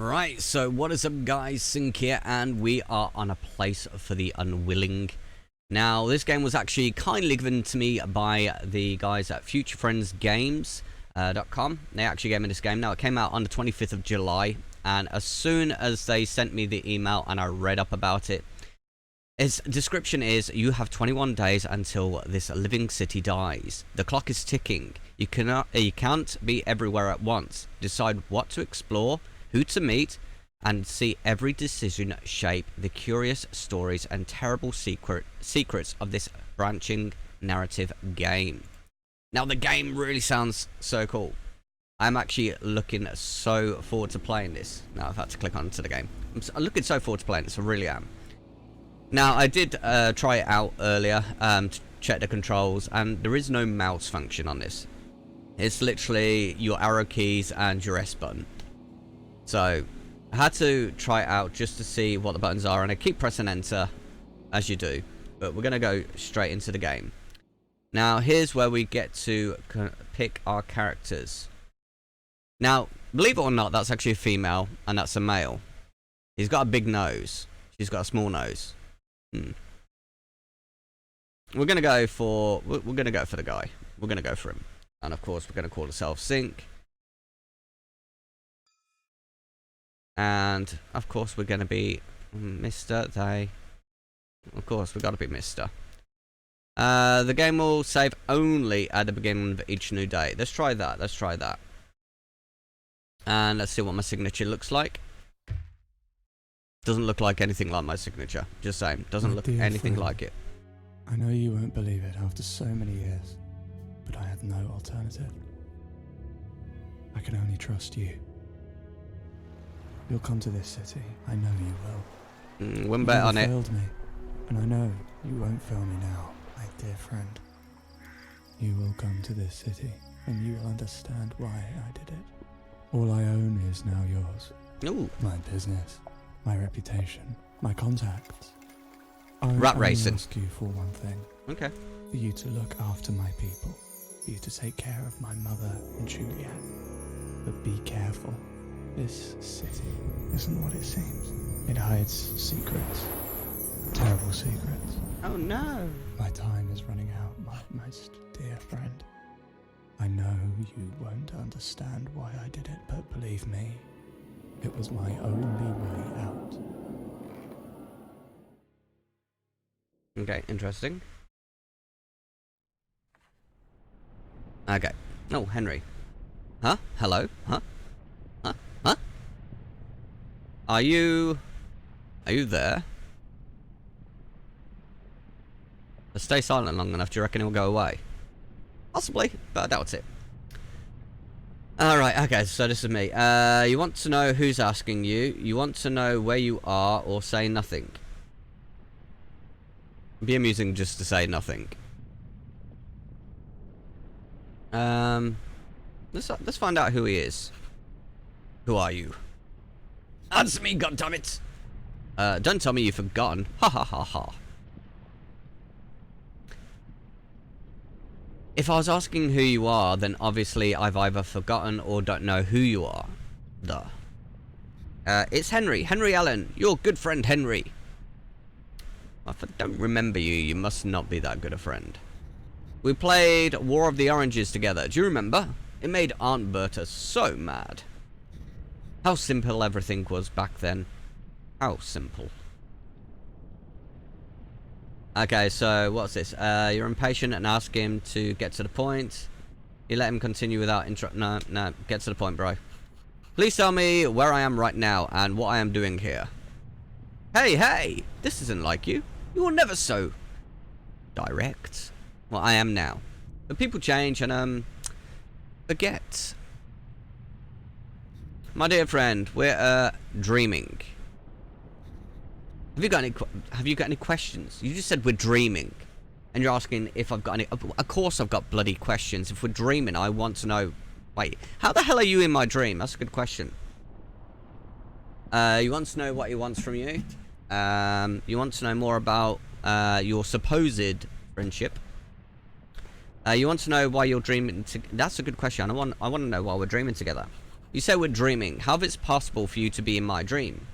Right, so what is up guys, Synq here, and we are on a Place for the Unwilling. Now, this game was actually kindly given to me by the guys at futurefriendsgames.com. They actually gave me this game. Now, it came out on the 25th of July, and as soon as they sent me the email and I read up about it, its description is, you have 21 days until this living city dies. The clock is ticking. You can't be everywhere at once. Decide what to explore, who to meet, and see every decision shape the curious stories and terrible secrets of this branching narrative game. Now, the game really sounds so cool. I'm actually looking so forward to playing this. Now, I've had to click onto the game. I'm looking so forward to playing this, I really am. Now, I did try it out earlier to check the controls, and there is no mouse function on this. It's literally your arrow keys and your S button. So, I had to try it out just to see what the buttons are, and I keep pressing enter, as you do. But we're going to go straight into the game. Now, here's where we get to pick our characters. Now, believe it or not, that's actually a female, and that's a male. He's got a big nose. She's got a small nose. We're gonna go for the guy. We're gonna go for him, and of course we're gonna call ourselves Synq. And of course we're gonna be Mr. They. Of course we gotta be Mr. The game will save only at the beginning of each new day. Let's try that. Let's try that. And let's see what my signature looks like. Doesn't look like anything like my signature. Just saying. Doesn't look anything like it. I know you won't believe it after so many years, but I had no alternative. I can only trust you. You'll come to this city. I know you will. Wouldn't bet on it. You failed me, and I know you won't fail me now, my dear friend. You will come to this city, and you will understand why I did it. All I own is now yours. Ooh. My business. My reputation, my contacts. Rat racing. I ask you for one thing. Okay. For you to look after my people. For you to take care of my mother and Juliet. But be careful. This city isn't what it seems. It hides secrets. Terrible secrets. Oh no. My time is running out, my most dear friend. I know you won't understand why I did it, but believe me, it was my only way out. Okay, interesting. Okay. Oh, Henry. Huh? Hello? Huh? Huh? Huh? Are you there? Let's stay silent long enough. Do you reckon he'll go away? Possibly, but I doubt it. Alright, okay, so this is me. You want to know who's asking you. You want to know where you are, or say nothing. It'd be amusing just to say nothing. Let's find out who he is. Who are you? Answer me, goddammit! Don't tell me you've forgotten. Ha ha ha ha. If I was asking who you are, then obviously I've either forgotten or don't know who you are. Duh. It's Henry. Henry Allen. Your good friend, Henry. If I don't remember you, you must not be that good a friend. We played War of the Oranges together. Do you remember? It made Aunt Berta so mad. How simple everything was back then. How simple. Okay, so what's this? You're impatient and ask him to get to the point. You let him continue without No, get to the point, bro. Please tell me where I am right now and what I am doing here. Hey, this isn't like you. You were never so direct. Well, I am now. But people change and, forget. My dear friend, we're, dreaming. Have you got any questions? You just said we're dreaming. And you're asking if I've got any... Of course I've got bloody questions. If we're dreaming, I want to know... Wait, how the hell are you in my dream? That's a good question. You want to know what he wants from you. You want to know more about your supposed friendship. You want to know why you're dreaming... That's a good question. I want to know why we're dreaming together. You say we're dreaming. How is it possible for you to be in my dream?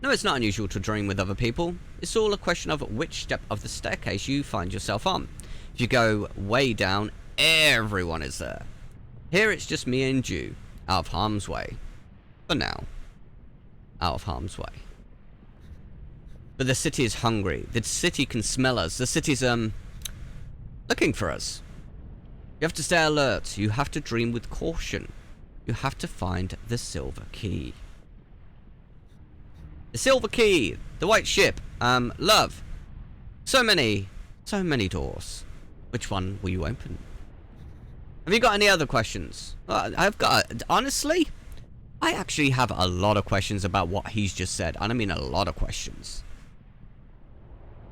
No, it's not unusual to dream with other people. It's all a question of which step of the staircase you find yourself on. If you go way down, everyone is there. Here it's just me and you, out of harm's way. For now. Out of harm's way. But the city is hungry. The city can smell us. The city's, looking for us. You have to stay alert. You have to dream with caution. You have to find the silver key. The silver key. The white ship. Love. So many doors. Which one will you open? Have you got any other questions? Honestly, I actually have a lot of questions about what he's just said. And I mean a lot of questions.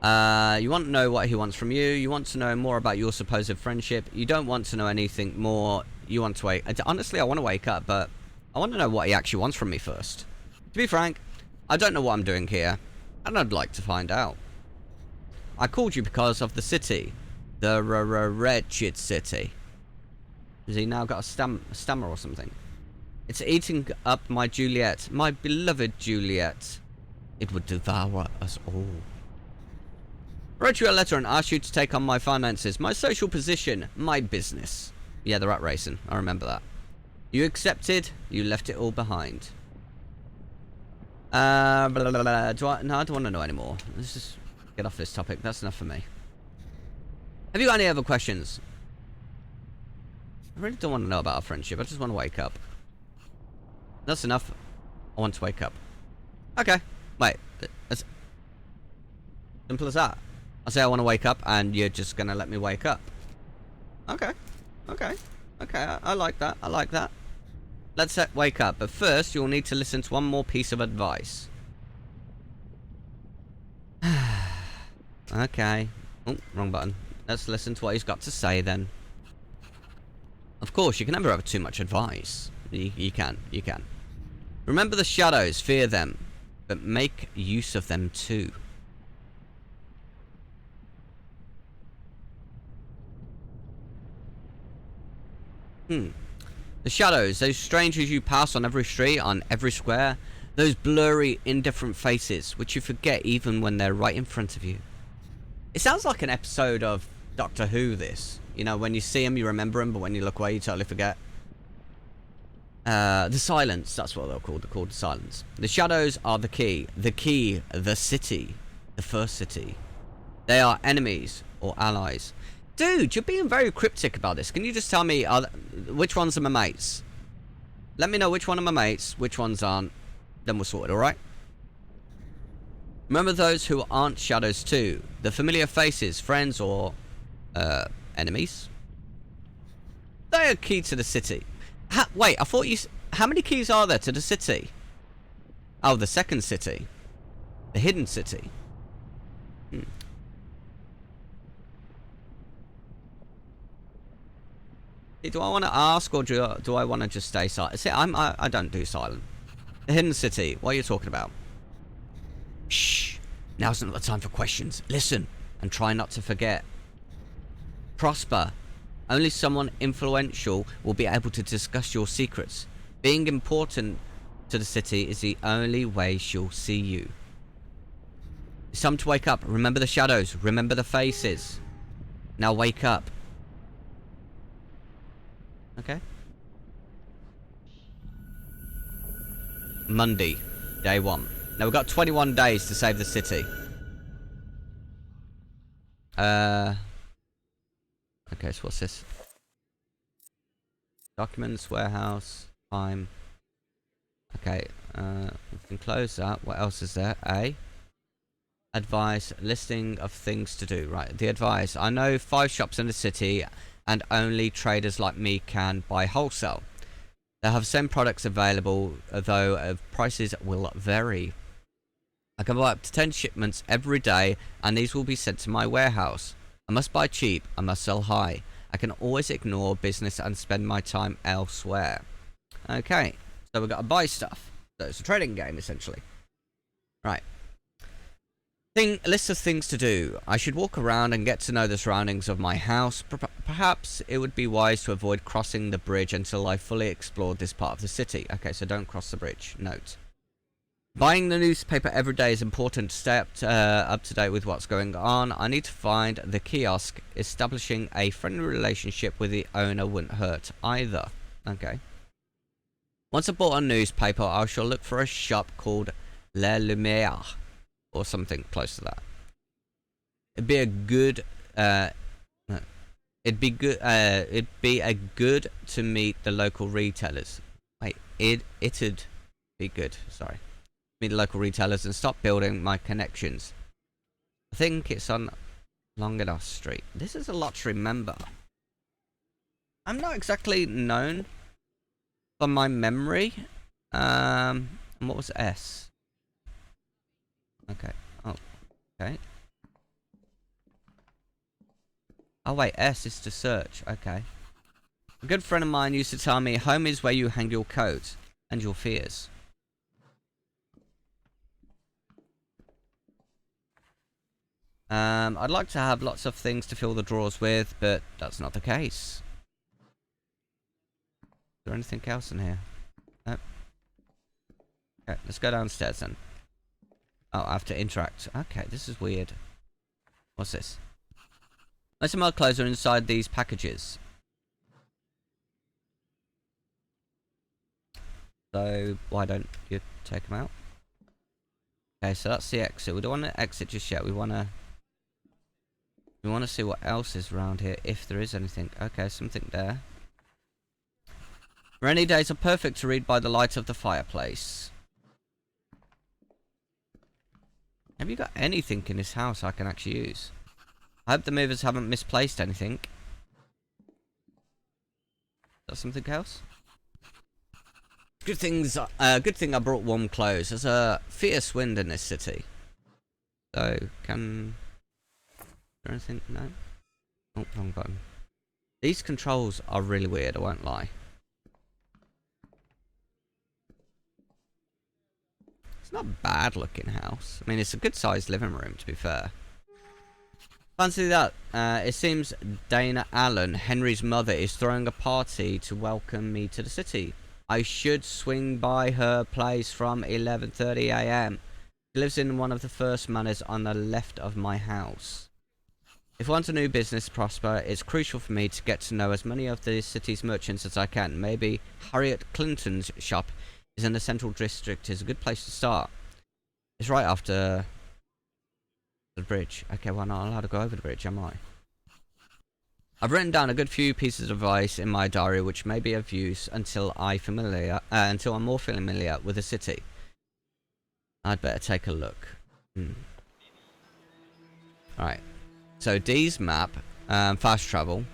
You want to know what he wants from you. You want to know more about your supposed friendship. You don't want to know anything more. You want to wait. Honestly, I want to wake up, but I want to know what he actually wants from me first. To be frank, I don't know what I'm doing here, and I'd like to find out. I called you because of the city. The wretched city. Has he now got a stammer or something? It's eating up my Juliet. My beloved Juliet. It would devour us all. I wrote you a letter and asked you to take on my finances, my social position, my business. Yeah, the rat racing. I remember that. You accepted. You left it all behind. Blah, blah, blah, blah. No, I don't want to know anymore. Let's just get off this topic. That's enough for me. Have you got any other questions? I really don't want to know about our friendship. I just want to wake up. That's enough. I want to wake up. Okay. Wait. As simple as that. I say I want to wake up, and you're just going to let me wake up. Okay. Okay. Okay. I like that. I like that. Let's wake up. But first, you'll need to listen to one more piece of advice. Okay. Oh, wrong button. Let's listen to what he's got to say then. Of course, you can never have too much advice. You can. You can. Remember the shadows. Fear them. But make use of them too. The shadows, those strangers you pass on every street, on every square, those blurry, indifferent faces, which you forget even when they're right in front of you. It sounds like an episode of Doctor Who, this. You know, when you see them, you remember them, but when you look away, you totally forget. The silence, that's what they're called. They're called the silence. The shadows are the key. The key, the city. The first city. They are enemies or allies. Dude, you're being very cryptic about this. Can you just tell me which ones are my mates? Let me know which one are my mates, which ones aren't. Then we're sorted, alright? Remember those who aren't shadows too. The familiar faces, friends or enemies. They are key to the city. Wait, I thought you... How many keys are there to the city? Oh, the second city. The hidden city. Do I want to ask, or do I want to just stay silent? See, I don't do silent. The hidden city. What are you talking about? Shh. Now's not the time for questions. Listen, and try not to forget. Prosper. Only someone influential will be able to discuss your secrets. Being important to the city is the only way she'll see you. It's time to wake up. Remember the shadows. Remember the faces. Now wake up. Okay. Monday, day 1. Now we've got 21 days to save the city. Okay, so what's this? Documents, warehouse, time. Okay, we can close that. What else is there? Advice, listing of things to do. Right, the advice. I know 5 shops in the city, and only traders like me can buy wholesale. They have same products available, though prices will vary. I can buy up to 10 shipments every day, and these will be sent to my warehouse. I must buy cheap, I must sell high. I can always ignore business and spend my time elsewhere. Okay, so we've got to buy stuff. So it's a trading game, essentially. Right. List of things to do. I should walk around and get to know the surroundings of my house. Perhaps it would be wise to avoid crossing the bridge until I fully explored this part of the city. Okay, so don't cross the bridge. Note. Buying the newspaper every day is important to stay up to date with what's going on. I need to find the kiosk. Establishing a friendly relationship with the owner wouldn't hurt either. Okay. Once I bought a newspaper, I shall look for a shop called La Lumiere. Or something close to that. It'd be a good to meet the local retailers. Wait, it'd be good, sorry. Meet the local retailers and stop building my connections. I think it's on Longenos Street. This is a lot to remember. I'm not exactly known for my memory. What was S? Okay. Oh, okay. Oh wait, S is to search. Okay. A good friend of mine used to tell me, home is where you hang your coat and your fears. I'd like to have lots of things to fill the drawers with, but that's not the case. Is there anything else in here? Nope. Okay, let's go downstairs then. Oh, I have to interact. Okay, this is weird. What's this? Most of my clothes are inside these packages. So, why don't you take them out? Okay, so that's the exit. We don't want to exit just yet. We want to see what else is around here, if there is anything. Okay, something there. Rainy days are perfect to read by the light of the fireplace. Have you got anything in this house I can actually use? I hope the movers haven't misplaced anything. Is that something else? Good thing I brought warm clothes. There's a fierce wind in this city. So, is there anything? No? Oh, wrong button. These controls are really weird, I won't lie. It's not a bad looking house. I mean, it's a good sized living room, to be fair. Fancy that. It seems Dana Allen, Henry's mother, is throwing a party to welcome me to the city. I should swing by her place from 11:30 AM. She lives in one of the first manors on the left of my house. If I want a new business to prosper, it's crucial for me to get to know as many of the city's merchants as I can. Maybe Harriet Clinton's shop is in the central district is a good place to start. It's right after the bridge. Okay, well, I'm not allowed to go over the bridge, am I? I've written down a good few pieces of advice in my diary which may be of use until I'm more familiar with the city. I'd better take a look. Alright. So D's map, fast travel.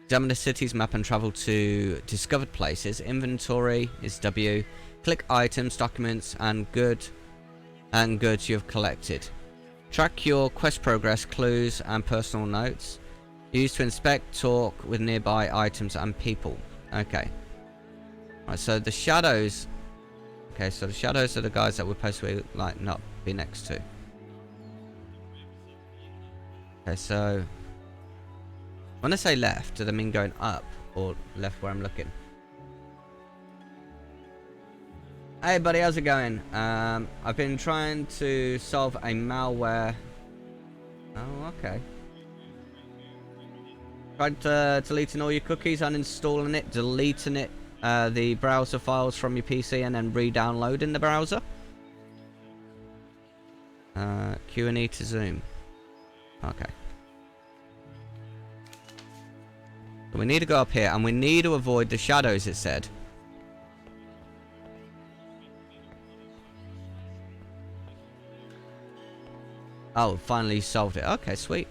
Examine the city's map and travel to discovered places. Inventory is W. Click items, documents, and goods you've collected. Track your quest progress, clues, and personal notes. Used to inspect, talk with nearby items and people. Okay. Right, so the shadows. Okay, so the shadows are the guys that we're supposed to like not be next to. Okay, so when I say left, do they mean going up or left where I'm looking? Hey buddy, how's it going? I've been trying to solve a malware. Oh, okay. Tried deleting all your cookies, uninstalling it, deleting it, the browser files from your PC, and then re-downloading the browser. Q&E to Zoom. Okay. So we need to go up here, and we need to avoid the shadows, it said. Oh, finally solved it. Okay, sweet.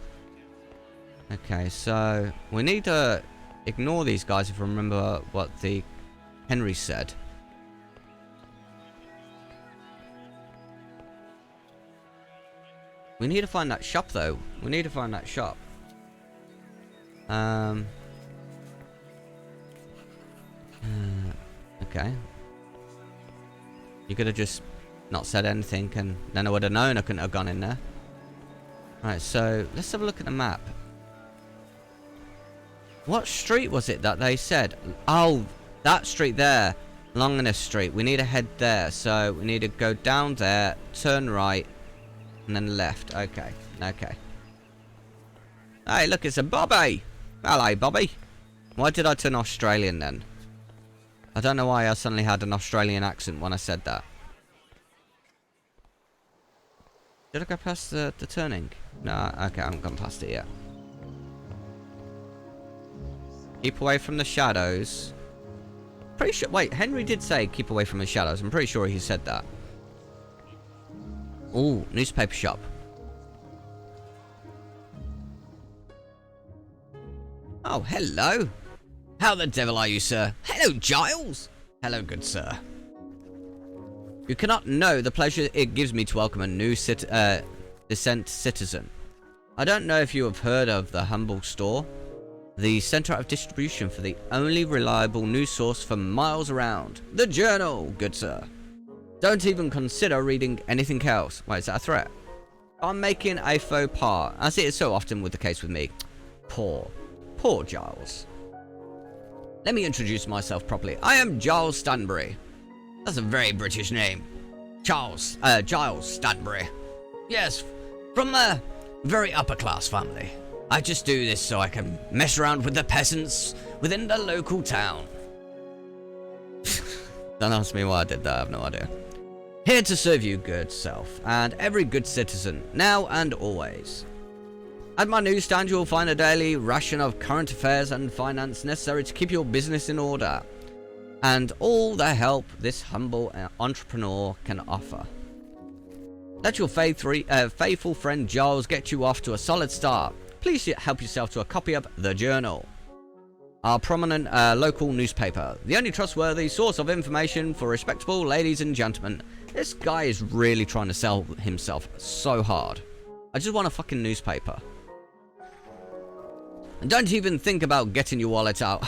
Okay, so we need to ignore these guys if I remember what the Henry said. We need to find that shop though. We need to find that shop. Okay. You could have just not said anything and then I would have known I couldn't have gone in there. Right, so let's have a look at the map. What street was it that they said? Oh, that street there. Longinus Street. We need to head there. So we need to go down there, turn right, and then left. Okay. Okay. Hey, look, it's a Bobby. Hello, Bobby. Why did I turn Australian then? I don't know why I suddenly had an Australian accent when I said that. Did I go past the turning? No, okay, I haven't gone past it yet. Keep away from the shadows. Pretty sure. Wait, Henry did say keep away from the shadows. I'm pretty sure he said that. Ooh, newspaper shop. Oh, hello. How the devil are you, sir? Hello, Giles. Hello, good sir. You cannot know the pleasure it gives me to welcome a new Descent citizen. I don't know if you have heard of the Humble Store, the center of distribution for the only reliable news source for miles around. The Journal, good sir. Don't even consider reading anything else. Wait, is that a threat? I'm making a faux pas, as it is so often with the case with me. Poor Giles. Let me introduce myself properly. I am Giles Stanbury. That's a very British name. Giles Stanbury. Yes, from a very upper class family. I just do this so I can mess around with the peasants within the local town. Don't ask me why I did that, I have no idea. Here to serve you, good self, and every good citizen, now and always. At my newsstand, you'll find a daily ration of current affairs and finance necessary to keep your business in order, and all the help this humble entrepreneur can offer. Let your faithful friend Giles get you off to a solid start. Please help yourself to a copy of The Journal, our prominent local newspaper, the only trustworthy source of information for respectable ladies and gentlemen. This guy is really trying to sell himself so hard. I just want a fucking newspaper. And don't even think about getting your wallet out.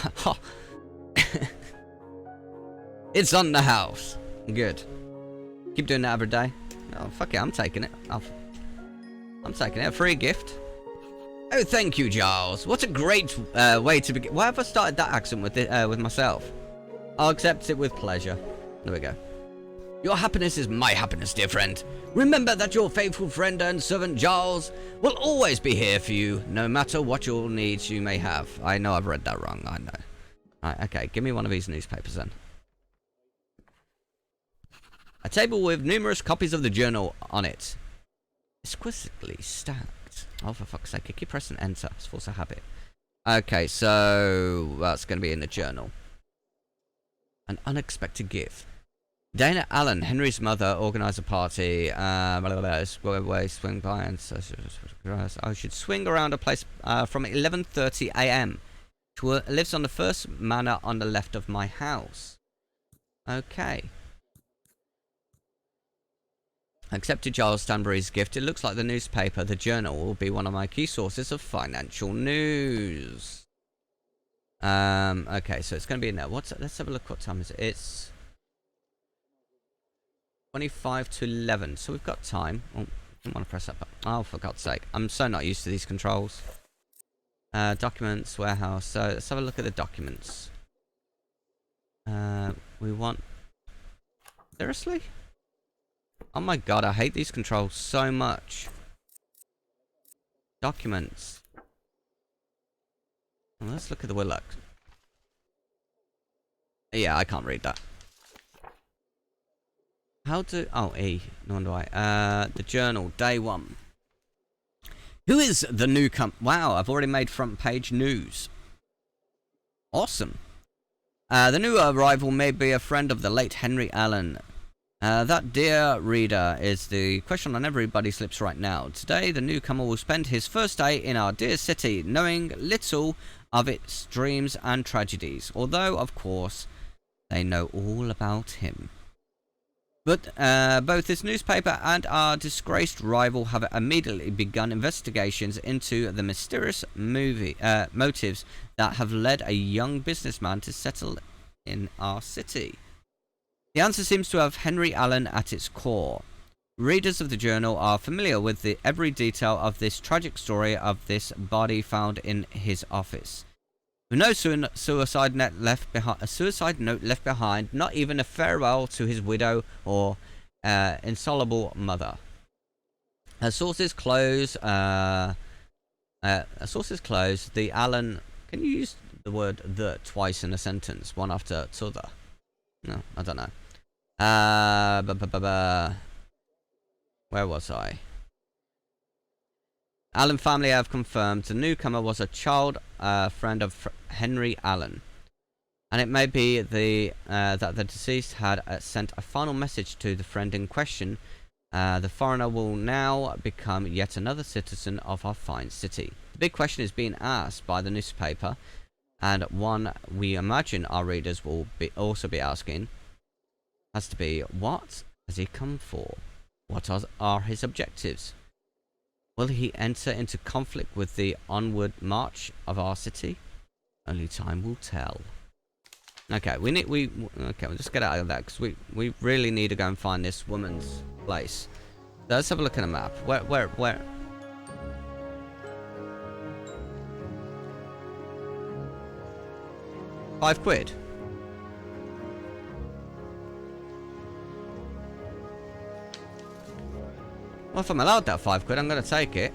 It's on the house. Good. Keep doing that every day. Oh, fuck it, I'm taking it. I'm taking it. A free gift. Oh, thank you, Giles. What a great way to begin. Why have I started that accent with myself? I'll accept it with pleasure. There we go. Your happiness is my happiness, dear friend. Remember that your faithful friend and servant Giles will always be here for you, no matter what your needs you may have. I know I've read that wrong, I know. Right, okay, give me one of these newspapers then. A table with numerous copies of the Journal on it. Exquisitely stacked. Oh, for fuck's sake, I keep pressing enter. It's force a habit. Okay, so that's going to be in the Journal. An unexpected gift. Dana Allen, Henry's mother, organised a party. Swing by and I should swing around a place from 11:30 a.m. She lives on the first manor on the left of my house. Okay. Accepted Giles Stanbury's gift. It looks like the newspaper, The Journal, will be one of my key sources of financial news. Okay, so it's going to be in there. Let's have a look. What time is it? It's 25 to 11, so we've got time. Oh, I didn't want to press that button. Oh, for God's sake. I'm so not used to these controls. Documents, warehouse. So let's have a look at the documents. We want... Seriously? Oh my God, I hate these controls so much. Documents. Well, let's look at the Willock. Yeah, I can't read that. How to... Oh, E. No wonder why. The Journal, day 1. Who is the new Wow, I've already made front page news. Awesome. The new arrival may be a friend of the late Henry Allen. That, dear reader, is the question on everybody's lips right now. Today, the newcomer will spend his first day in our dear city, knowing little of its dreams and tragedies, although, of course, they know all about him. But both this newspaper and our disgraced rival have immediately begun investigations into the mysterious motives that have led a young businessman to settle in our city. The answer seems to have Henry Allen at its core. Readers of the journal are familiar with every detail of this tragic story of this body found in his office. With no suicide note left behind, not even a farewell to his widow or insoluble mother. Sources close. The Allen. Can you use the word "the" twice in a sentence, one after t'other? No, I don't know. Where was I? Allen family have confirmed the newcomer was a child friend of Henry Allen, and it may be that the deceased had sent a final message to the friend in question. The foreigner will now become yet another citizen of our fine city. The big question is being asked by the newspaper, and one we imagine our readers will also be asking, has to be, what has he come for? What are his objectives? Will he enter into conflict with the onward march of our city? Only time will tell. Okay, okay, we'll just get out of that because we really need to go and find this woman's place. So let's have a look at a map. Where? 5 quid. Well, if I'm allowed that 5 quid, I'm going to take it.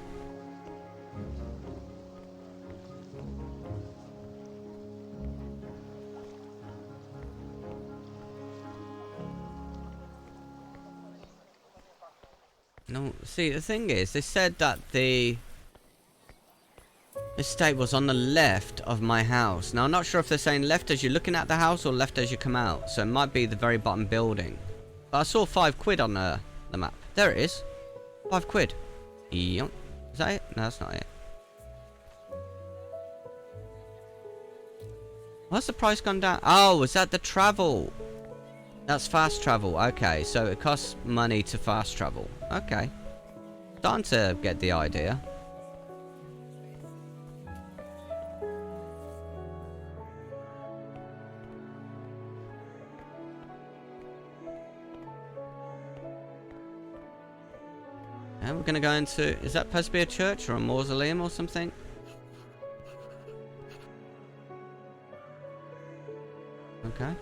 No, see, the thing is, they said that the estate was on the left of my house. Now, I'm not sure if they're saying left as you're looking at the house or left as you come out. So it might be the very bottom building. But I saw 5 quid on the map. There it is. 5 quid. Yep. Is that it? No, that's not it. Why's the price gone down? Oh, is that the travel? That's fast travel. Okay, so it costs money to fast travel. Okay. Starting to get the idea. And we're gonna go into, is that supposed to be a church or a mausoleum or something? Okay.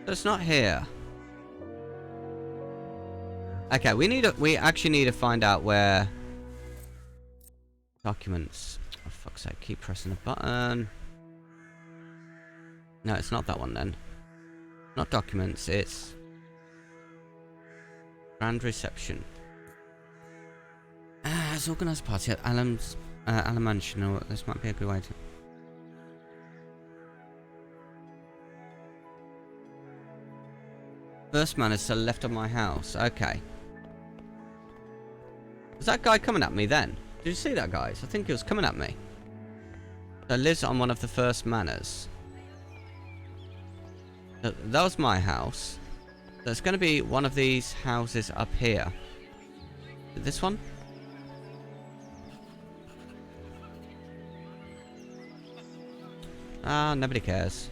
So it's not here. Okay, we actually need to find out where documents. Oh, fuck's sake, keep pressing the button. No, it's not that one then. Not documents, it's grand reception. It's organised party at Allen Mansion. Oh, this might be a good way to. First man is to the left of my house. Okay. Was that guy coming at me then? Did you see that, guys? I think he was coming at me. So lives on one of the first manors. That was my house. So it's going to be one of these houses up here. This one? Ah, nobody cares.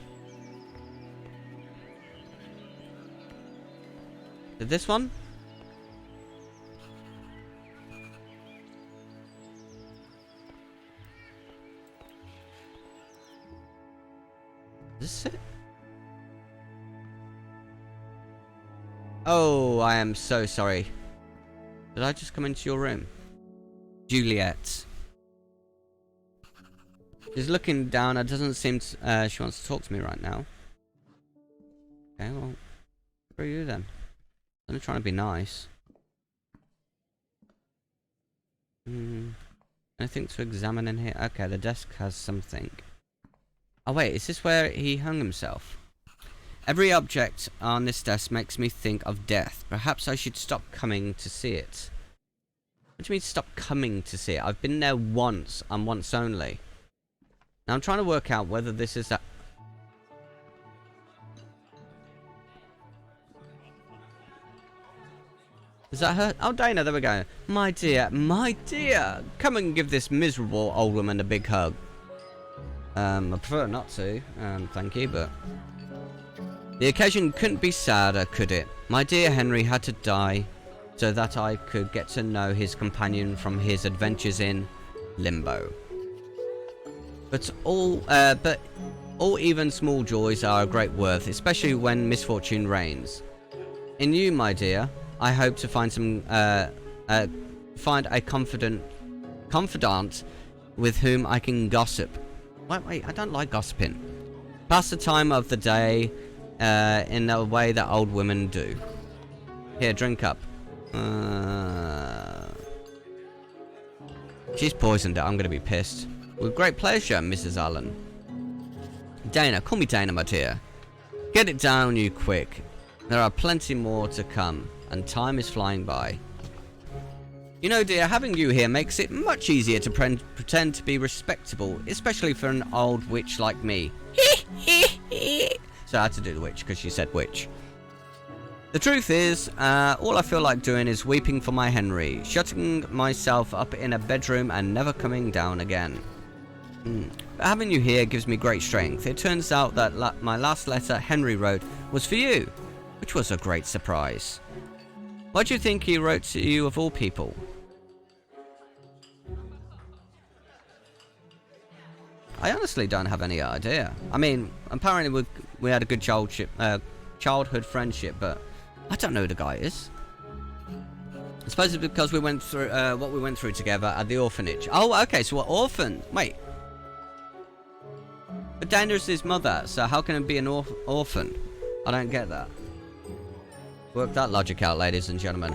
This one? Is this it? Oh, I am so sorry. Did I just come into your room? Juliet. She's looking down. It doesn't seem to, she wants to talk to me right now. Okay, well, who are you then? I'm trying to be nice. Anything to examine in here? Okay, the desk has something. Oh wait, is this where he hung himself? Every object on this desk makes me think of death. Perhaps I should stop coming to see it. What do you mean stop coming to see it? I've been there once, and once only. Now I'm trying to work out whether this is that. Is that her? Oh, Dana, there we go. My dear, come and give this miserable old woman a big hug. I prefer not to, thank you, but The occasion couldn't be sadder, could it? My dear Henry had to die so that I could get to know his companion from his adventures in limbo. But all even small joys are a great worth, especially when misfortune reigns. In you, my dear, I hope to find find a confidant with whom I can gossip. Wait, I don't like gossiping. Pass the time of the day in a way that old women do. Here, drink up. She's poisoned it. I'm going to be pissed. With great pleasure, Mrs. Allen. Dana, call me Dana, my dear. Get it down, you quick. There are plenty more to come, and time is flying by. You know, dear, having you here makes it much easier to pretend to be respectable, especially for an old witch like me. So I had to do the witch because she said witch. The truth is, all I feel like doing is weeping for my Henry, shutting myself up in a bedroom and never coming down again. But having you here gives me great strength. It turns out that my last letter Henry wrote was for you, which was a great surprise. What do you think he wrote to you of all people? I honestly don't have any idea. I mean, apparently we had a good childhood friendship, but I don't know who the guy is. I suppose it's because we went through what we went through together at the orphanage. Oh, okay, so we're orphaned. Wait. But Dana's his mother, so how can it be an orphan? I don't get that. Work that logic out, ladies and gentlemen.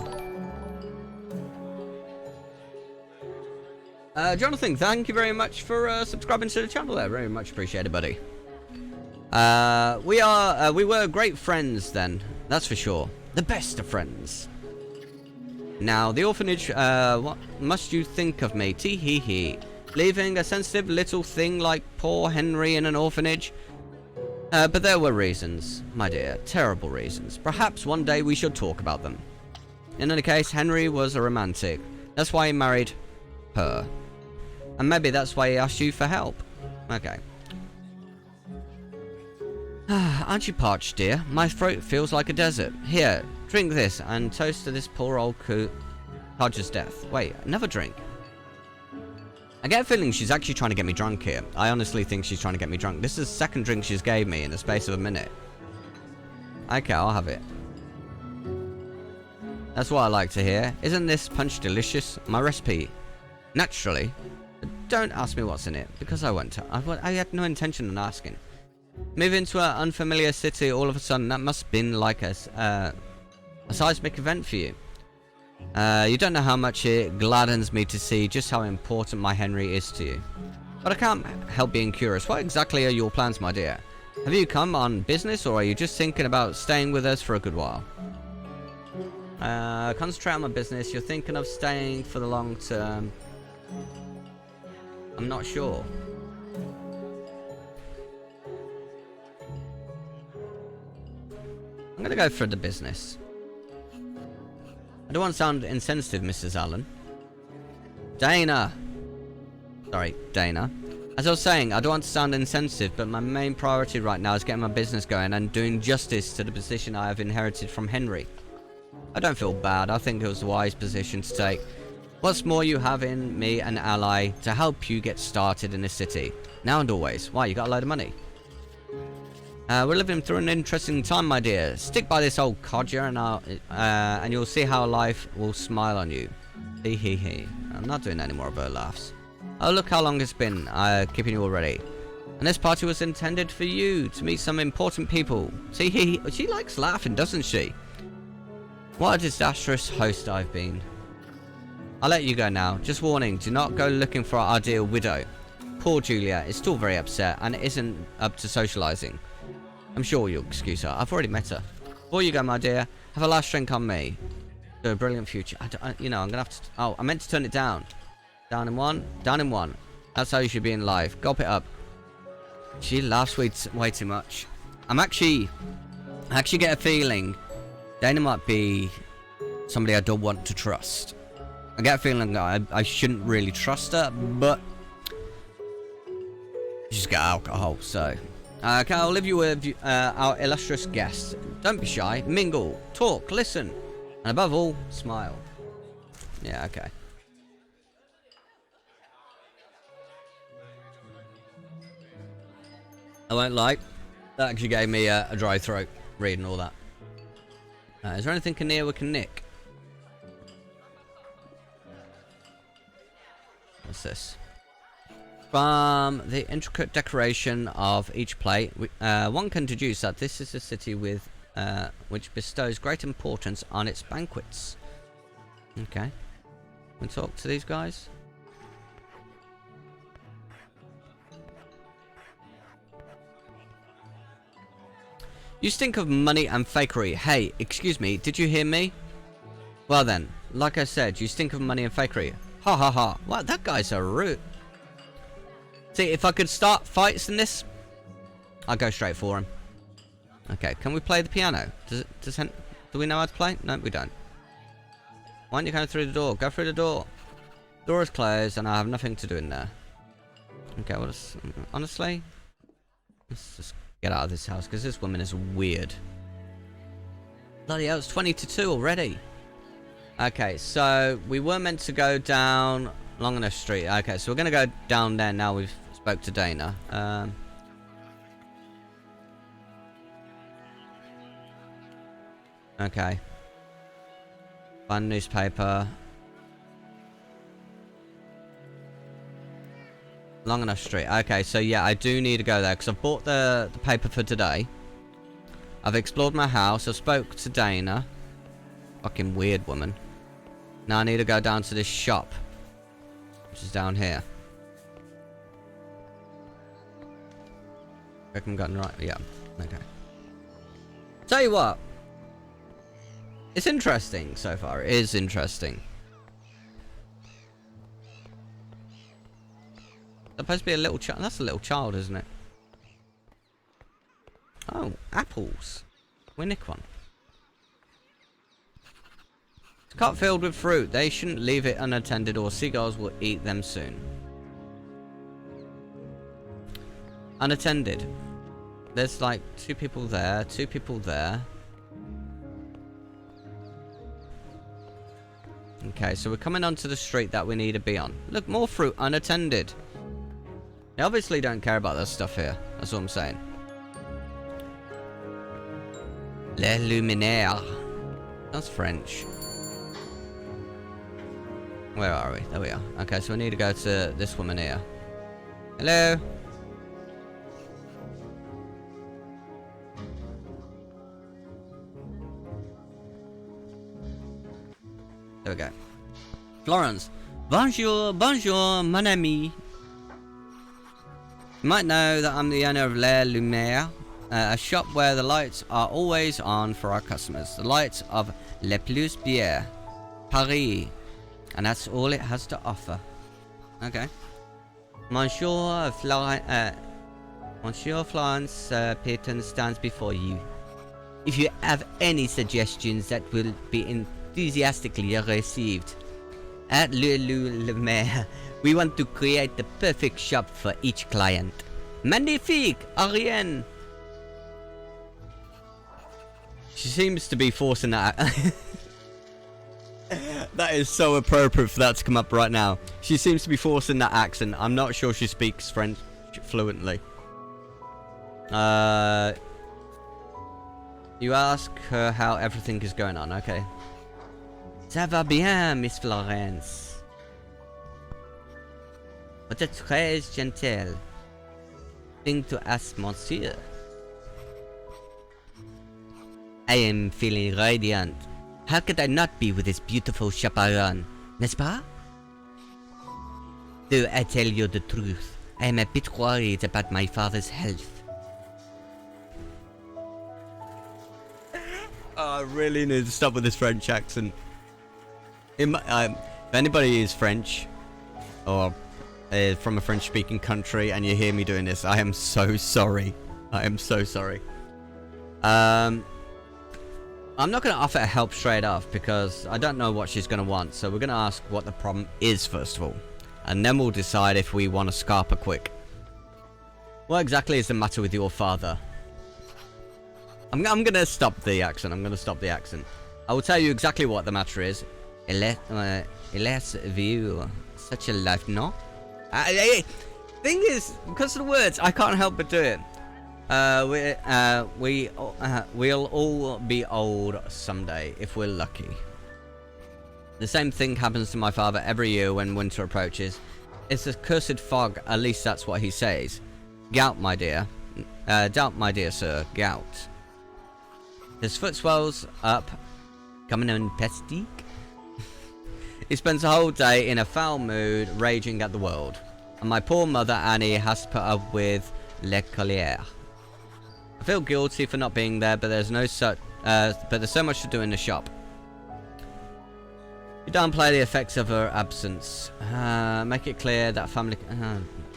Jonathan, thank you very much for subscribing to the channel there. Very much appreciated, buddy. We were great friends then, that's for sure. The best of friends. Now, the orphanage, what must you think of me? Tee-hee-hee. Leaving a sensitive little thing like poor Henry in an orphanage? But there were reasons, my dear. Terrible reasons. Perhaps one day we should talk about them. In any case, Henry was a romantic. That's why he married her. And maybe that's why he asked you for help. Okay. Aren't you parched, dear? My throat feels like a desert. Here, drink this and toast to this poor old codger's death. Wait, another drink? I get a feeling she's actually trying to get me drunk here. I honestly think she's trying to get me drunk. This is the second drink she's gave me in the space of a minute. Okay, I'll have it. That's what I like to hear. Isn't this punch delicious? My recipe. Naturally. But don't ask me what's in it, because I won't. I had no intention of asking. Moving to an unfamiliar city all of a sudden, that must have been like a seismic event for you. You don't know how much it gladdens me to see just how important my Henry is to you. But I can't help being curious. What exactly are your plans, my dear? Have you come on business, or are you just thinking about staying with us for a good while? Concentrate on my business. You're thinking of staying for the long term. I'm not sure. I'm gonna go for the business. I don't want to sound insensitive, Mrs. Allen. Dana! Sorry, Dana. As I was saying, I don't want to sound insensitive, but my main priority right now is getting my business going and doing justice to the position I have inherited from Henry. I don't feel bad. I think it was a wise position to take. What's more, you have in me an ally to help you get started in this city. Now and always. Why, you got a load of money? We're living through an interesting time, my dear. Stick by this old codger and you'll see how life will smile on you. Hee hee hee. I'm not doing any more of her laughs. Oh, look how long it's been, keeping you already. And this party was intended for you, to meet some important people. See, she likes laughing, doesn't she? What a disastrous host I've been. I'll let you go now. Just warning, do not go looking for our dear widow. Poor Julia is still very upset and isn't up to socializing. I'm sure you'll excuse her. I've already met her. Before you go, my dear, have a last drink on me. To a brilliant future. You know, I'm gonna have to... Oh, I meant to turn it down. Down in one. Down in one. That's how you should be in life. Gulp it up. She laughs way too much. I actually get a feeling Dana might be somebody I don't want to trust. I get a feeling that I shouldn't really trust her, but she's got alcohol, so Okay, I'll leave you with our illustrious guests. Don't be shy. Mingle. Talk. Listen. And above all, smile. Yeah, okay. I won't lie. That actually gave me a dry throat reading all that. Is there anything in here we can nick? What's this? From the intricate decoration of each plate, one can deduce that this is a city with which bestows great importance on its banquets. Okay. We'll talk to these guys. You stink of money and fakery. Hey, excuse me, did you hear me? Well then, like I said, you stink of money and fakery. Ha ha ha. Wow, that guy's a rude. See, if I could start fights in this, I'd go straight for him. Okay, can we play the piano? Do we know how to play? No, we don't. Why aren't you going through the door? Go through the door. Door is closed and I have nothing to do in there. Okay, well, honestly, let's just get out of this house because this woman is weird. Bloody hell, it's 20 to 2 already. Okay, so we were meant to go down Longner Street. Okay, so we're going to go down there now we've spoke to Dana. Okay. Find newspaper. Longner Street. Okay, so yeah, I do need to go there because I've bought the paper for today. I've explored my house. I spoke to Dana. Fucking weird woman. Now I need to go down to this shop, which is down here. I reckon I'm gotten right. Yeah. Okay. Tell you what. It's interesting so far. It is interesting. Supposed to be a little child. That's a little child, isn't it? Oh, apples. We nick one. It's a cart filled with fruit. They shouldn't leave it unattended or seagulls will eat them soon. Unattended. There's like 2 people there, 2 people there. Okay, so we're coming onto the street that we need to be on. Look, more fruit unattended. They obviously don't care about this stuff here. That's what I'm saying. Les Luminaires. That's French. Where are we? There we are. Okay, so we need to go to this woman here. Hello? There we go. Florence. Bonjour, bonjour, mon ami. You might know that I'm the owner of Les Luminaires, a shop where the lights are always on for our customers. The lights of Le Plus Bière, Paris. And that's all it has to offer. Okay. Monsieur Florence Peyton stands before you. If you have any suggestions that will be enthusiastically received. At Le Luminaires, we want to create the perfect shop for each client. Magnifique, Ariane. She seems to be forcing that. That is so appropriate for that to come up right now. She seems to be forcing that accent. I'm not sure she speaks French fluently. You ask her how everything is going on. Okay. Ça va bien, Miss Florence. What a très gentle thing to ask, monsieur. I am feeling radiant. How could I not be with this beautiful chaperon, n'est-ce pas? Do I tell you the truth? I am a bit worried about my father's health. Oh, I really need to stop with this French accent. If anybody is French or from a French-speaking country and you hear me doing this, I am so sorry. I am so sorry. I'm not going to offer help straight off because I don't know what she's going to want. So we're going to ask what the problem is first of all. And then we'll decide if we want to scarper quick. What exactly is the matter with your father? I'm gonna stop the accent. I will tell you exactly what the matter is. Hélas, view such a life, no? Thing is, because of the words, I can't help but do it. We'll all be old someday, if we're lucky. The same thing happens to my father every year when winter approaches. It's a cursed fog, at least that's what he says. Gout, my dear. Doubt, my dear sir, gout. His foot swells up, coming in pestique. He spends the whole day in a foul mood, raging at the world. And my poor mother Annie has to put up with le colère. I feel guilty for not being there, but there's so much to do in the shop. You downplay the effects of her absence. Make it clear that family...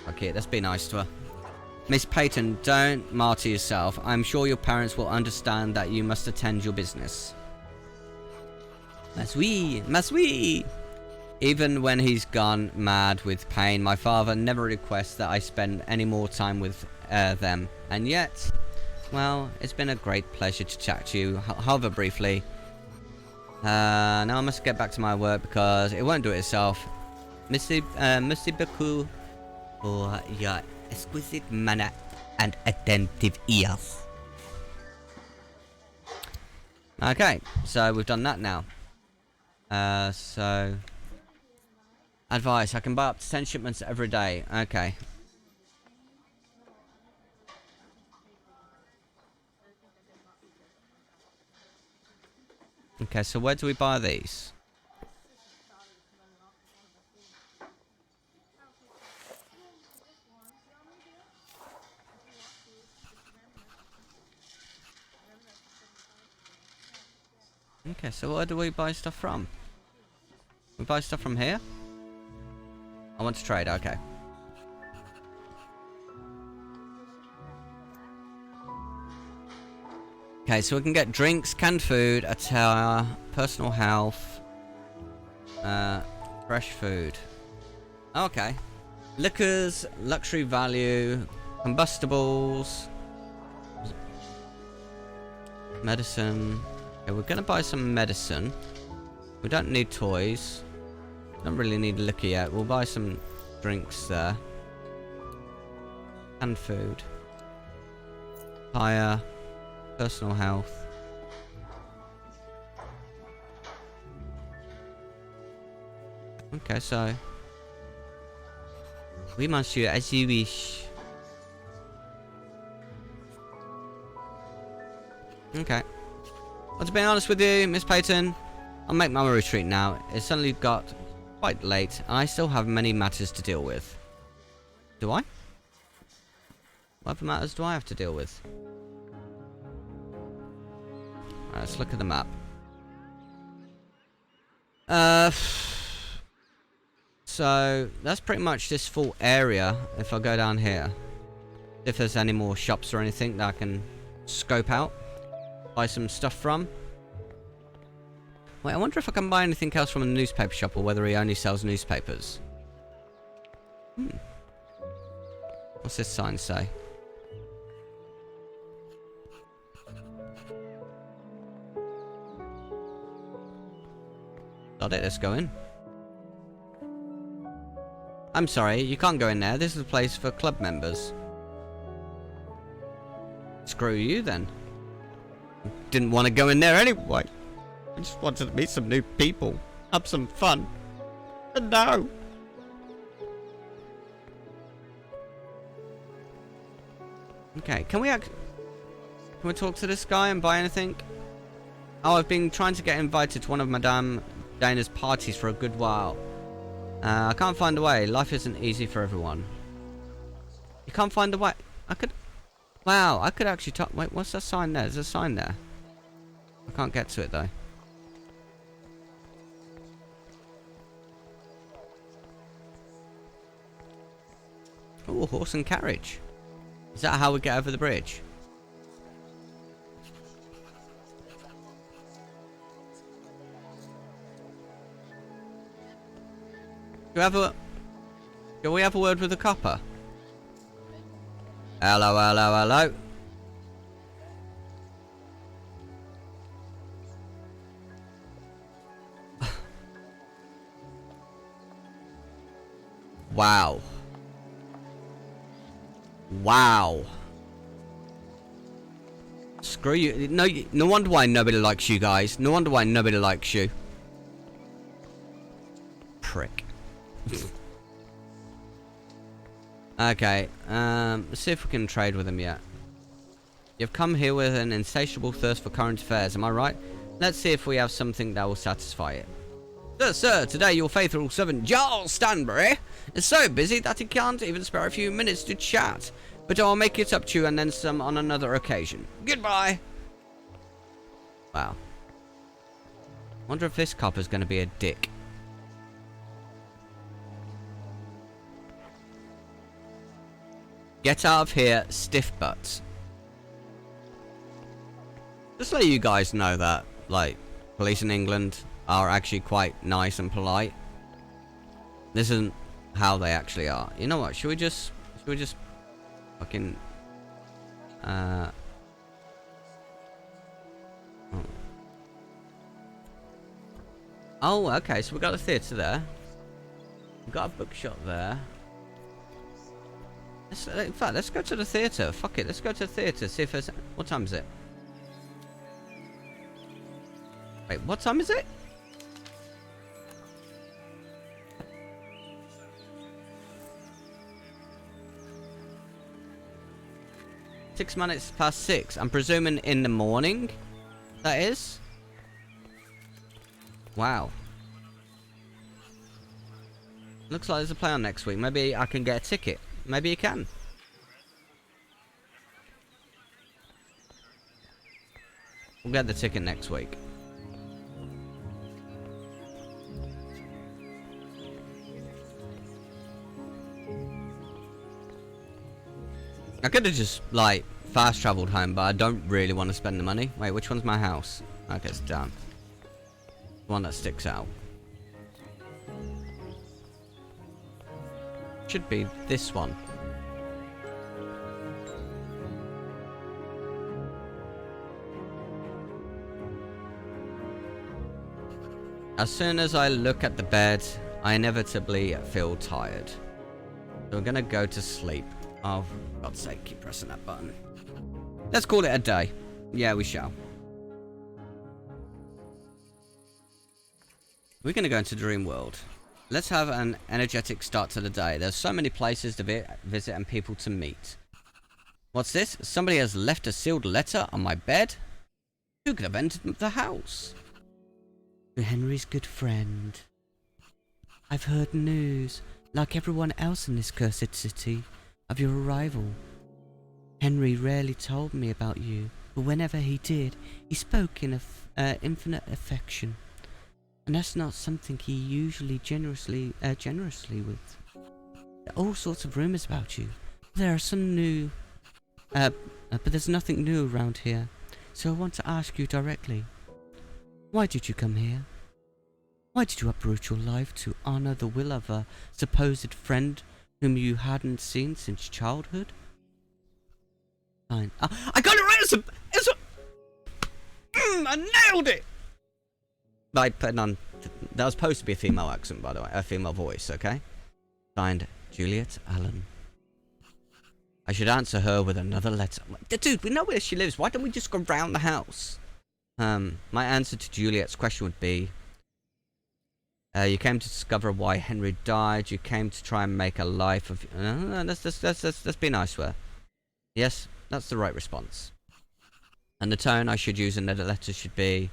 okay, let's be nice to her. Miss Peyton, don't martyr yourself. I'm sure your parents will understand that you must attend your business. Mas oui. Even when he's gone mad with pain, my father never requests that I spend any more time with them. And yet, well, it's been a great pleasure to chat to you, however briefly. Now I must get back to my work because it won't do it itself. Merci beaucoup for your exquisite manner and attentive ears. Okay, so we've done that now. So... advice, I can buy up to 10 shipments every day. Okay. Okay, so where do we buy these? Okay, so where do we buy stuff from? We buy stuff from here? I want to trade, okay. Okay, so we can get drinks, canned food, attire, personal health, fresh food. Okay. Liquors, luxury value, combustibles, medicine. Okay, we're gonna buy some medicine. We don't need toys. Don't really need liquor yet. We'll buy some drinks there. Canned food. Attire. Personal health. Okay, so... oui, monsieur, as you wish. Okay. Well, to be honest with you, Miss Peyton, I'll make my retreat now. It's suddenly got quite late, and I still have many matters to deal with. Do I? What other matters do I have to deal with? Right, let's look at the map. So that's pretty much this full area. If I go down here, if there's any more shops or anything that I can scope out, buy some stuff from. Wait, I wonder if I can buy anything else from a newspaper shop or whether he only sells newspapers. What's this sign say? Got it, let's go in. I'm sorry, you can't go in there. This is a place for club members. Screw you then. Didn't want to go in there anyway. I just wanted to meet some new people. Have some fun. And no. Okay, can we talk to this guy and buy anything? Oh, I've been trying to get invited to one of Madame Dana's parties for a good while. I can't find a way. Life isn't easy for everyone. You can't find a way. Wow, I could actually talk. Wait, what's that sign there? There's a sign there. I can't get to it though. Oh, horse and carriage. Is that how we get over the bridge? Can we have a word with the copper? Hello, hello, hello. Wow. Wow. Screw you. No, no wonder why nobody likes you guys. No wonder why nobody likes you. Prick. Okay, let's see if we can trade with him yet. You've come here with an insatiable thirst for current affairs, am I right? Let's see if we have something that will satisfy it. Sir, today your faithful servant Giles Stanbury is so busy that he can't even spare a few minutes to chat. But I'll make it up to you and then some on another occasion. Goodbye! Wow. Wonder if this cop is going to be a dick. Get out of here, stiff butts. Just let you guys know that, like, police in England are actually quite nice and polite. This isn't how they actually are. You know what? Should we just fucking oh, okay, so we got a theatre there. We've got a bookshop there. In fact, let's go to the theatre. Fuck it, let's go to the theatre. See if there's... What time is it? Wait, what time is it? Six minutes past 6. I'm presuming in the morning. That is. Wow. Looks like there's a play on next week. Maybe I can get a ticket. Maybe you can. We'll get the ticket next week. I could have just, like, fast traveled home, but I don't really want to spend the money. Wait, which one's my house? Okay, it's down. The one that sticks out. Should be this one. As soon as I look at the bed, I inevitably feel tired. So I'm gonna go to sleep. Oh, for God's sake, keep pressing that button. Let's call it a day. Yeah, we shall. We're gonna go into Dream World. Let's have an energetic start to the day. There's so many places to visit and people to meet. What's this? Somebody has left a sealed letter on my bed? Who could have entered the house? To Henry's good friend. I've heard news, like everyone else in this cursed city, of your arrival. Henry rarely told me about you, but whenever he did, he spoke in infinite affection. And that's not something he usually generously with. There are all sorts of rumors about you. There are some new, but there's nothing new around here. So I want to ask you directly. Why did you come here? Why did you uproot your life to honor the will of a supposed friend whom you hadn't seen since childhood? Fine. I got it right! I nailed it! By putting on... That was supposed to be a female accent, by the way. A female voice, okay? Signed, Juliet Allen. I should answer her with another letter. Dude, we know where she lives. Why don't we just go round the house? My answer to Juliet's question would be... you came to discover why Henry died. You came to try and make a life of... let's be nice to her. Yes, that's the right response. And the tone I should use in the letter should be...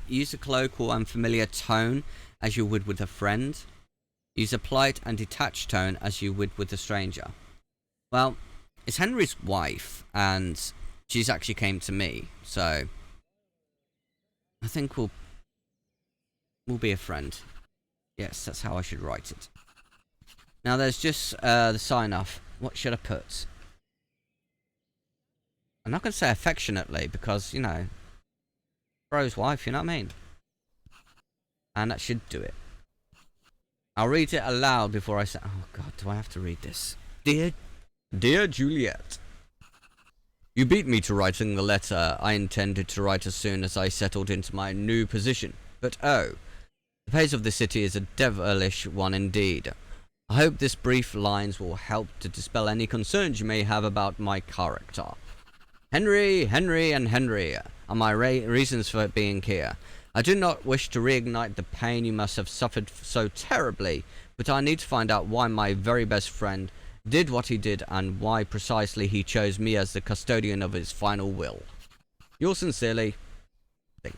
use a colloquial and familiar tone as you would with a friend. Use a polite and detached tone as you would with a stranger. Well, it's Henry's wife, and she's actually came to me, so I think we'll be a friend. Yes, that's how I should write it. Now there's just the sign off. What should I put? I'm not going to say affectionately because, you know, bro's wife, you know what I mean? And that should do it. I'll read it aloud before I say. Oh God, do I have to read this? Dear Juliet, you beat me to writing the letter I intended to write as soon as I settled into my new position. But oh, the pace of the city is a devilish one indeed. I hope this brief lines will help to dispel any concerns you may have about my character. Henry, and Henry are my reasons for being here. I do not wish to reignite the pain you must have suffered so terribly, but I need to find out why my very best friend did what he did and why precisely he chose me as the custodian of his final will. Yours sincerely, Think.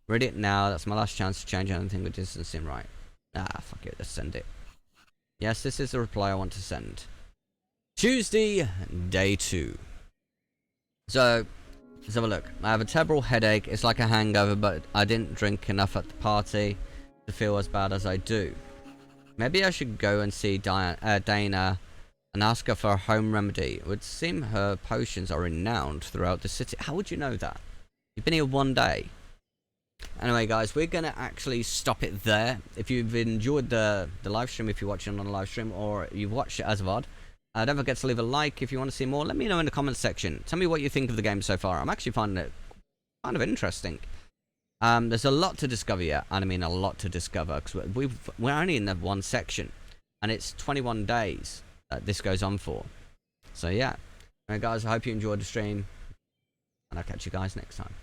Read it now. That's my last chance to change anything that doesn't seem right. Ah, fuck it. Let's send it. Yes, this is the reply I want to send. Tuesday, day 2. So, let's have a look. I have a terrible headache. It's like a hangover, but I didn't drink enough at the party to feel as bad as I do. Maybe I should go and see Dana and ask her for a home remedy. It would seem her potions are renowned throughout the city. How would you know that? You've been here one day. Anyway, guys, we're going to actually stop it there. If you've enjoyed the live stream, if you're watching on a live stream, or you've watched it as a VOD, don't forget to leave a like. If you want to see more, let me know in the comments section. Tell me what you think of the game so far. I'm actually finding it kind of interesting. There's a lot to discover yet, and I mean a lot to discover, because we're only in the one section, and it's 21 days that this goes on for. So yeah. Alright guys, I hope you enjoyed the stream, and I'll catch you guys next time.